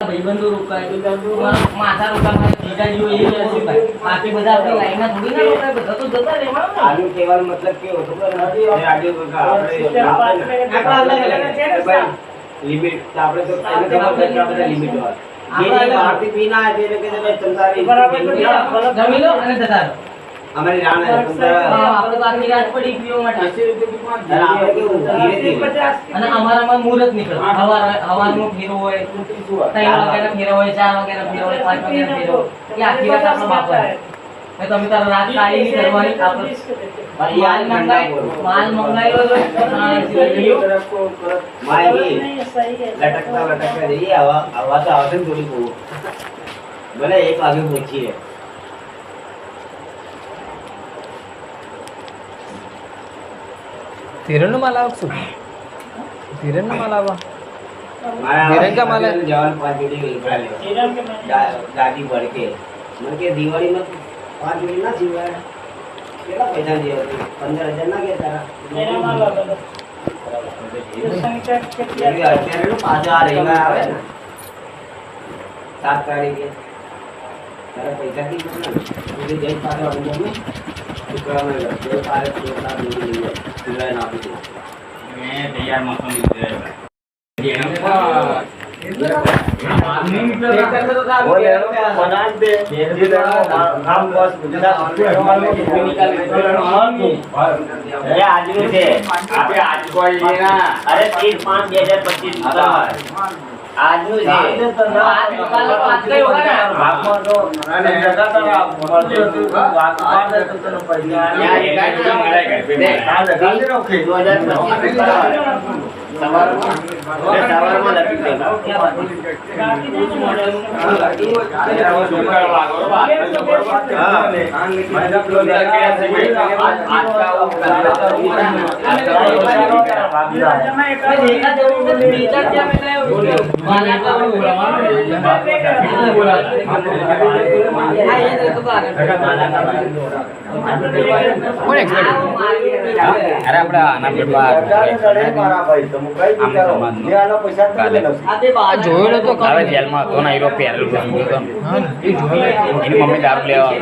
ભાઈબંધો રોકાય, માથા રોકાય, જીજાજીઓ એ રોકાય. બાકી બધા આપણી લાઈનમાં થોડી ના રોકાય, બધા તો જતા રહેવાનું ને. આનું કહેવાનો મતલબ કેવો હતો ખબર નથી? રાજુ કાકા આપણે લિમિટ આપણે તો એને ખબર છે કે આપણે લિમિટ હોય. જે બહારથી પીના આવે તેને કે તમે ચમચારી જમી લો અને જતા રહો. અમારી રાણ આપણે તો આખી રાત પડી પીવા માટે. આપણે કેવું ધીરે ધીરે અને અમારામાં મુહૂર્ત નીકળે. હવારનો ફેરો હોય, 3 વાગ્યાનો ફેરો હોય, 4 વાગ્યાનો ફેરો હોય, 5 વાગ્યાનો ફેરો હોય. એ આખી રાત આપણો બાપ હોય. તમે તાર રાત કાઢી નહીં કરવાની. માલ મંગાવ્યો તો લટકતા જઈએ. હવા તો આવશે ને થોડી બહુ. ભલે 1 વાગે પહોંચીએ. તિરણનો માલ આવો શું? તિરણનો માલ આવો જવાન 5 જોડી ઉભરા લેવા દાદી ભડકે મને કે દિવાળીમાં 5 જોડી ના જીવાય. કેટલા પૈસા જેવા 15,000 ના કે તારા અત્યારે પાછો આ રવિવાર આવે ને 7 તારીખે તારા પૈસા થી જઈ પાછો આવી ગમે છોકરાઓને આપી દે. મેં તૈયાર મોસમ આજનું જોયેલો તો જેલમાં હતો ને હીરો પહેરેલું એની મમ્મી દારૂ લેવા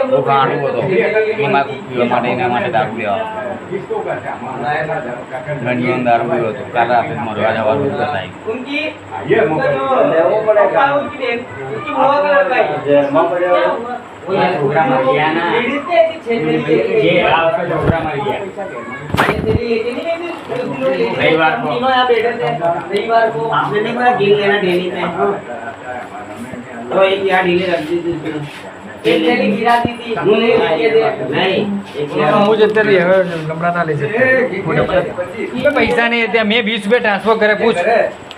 બહુ ગાંડું હતો એમાં પીવા માટે એના માટે દારૂ લેવા ઘણી દારૂ પીવો હતો કાલે રાતે મરવા જવાનું હતા. છોકરા મરી ગયા ના છોકરા મરી ગયા रविवार को आपने नहीं बोला डील लेना डेली में तो एक यार डीले रख दी थी डेली गिरा दी थी नहीं मुझे तेरे लमड़ा ना ले सकते पैसा नहीं है मैं 20 रुपये ट्रांसफर करे पूछ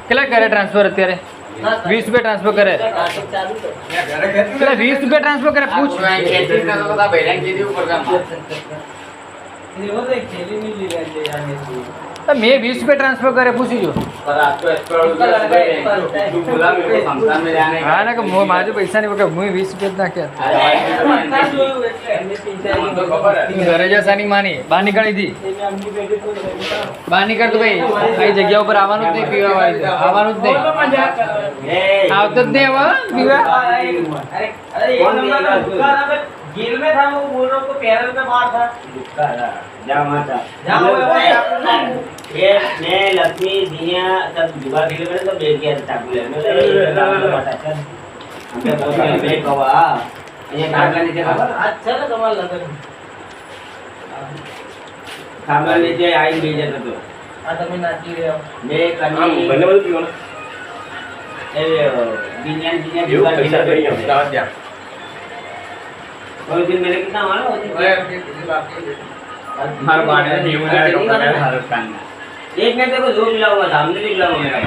કેટલા કરે ટ્રાન્સફર અત્યારે 20 रुपये ट्रांसफर करे 20 रुपये ट्रांसफर करे पूछ मैं 20 रुपये ट्रांसफर करे पूछी जो हाँ ना कि मारे पैसा नहीं पकड़ मुझे 20 रुपये ना क्या घरे जैसा नहीं मानी बाहर निकली थी बाहर निकल तो भाई कई जगह पर आवानु नहीं पीवा वाली आवानु नहीं आवत नहीं हवा पीवा जेल में था वो बोल रहा हूँ तो पैरल में मार था जाओ माता जाओ ये मैं लक्ष्मी दिया तब जुगाड़ खेल में तो बेच गया था बोले मैं हमने बहुत बेच कवा ये नाटक नीचे खबर अच्छा ना तुम्हारा लगन खबर नीचे आई मिल जाता तो आ तुम्हें नाची रहे हो मैं कहीं बने बोल पियो ना ए दिनिया जुगाड़ खेल में और दिन मेरे कितना मालूम होती हर बार में न्यू है डॉक्टर है भारत का एक ने देखो जो मिला हुआ था हमने भी मिला हुआ मेरा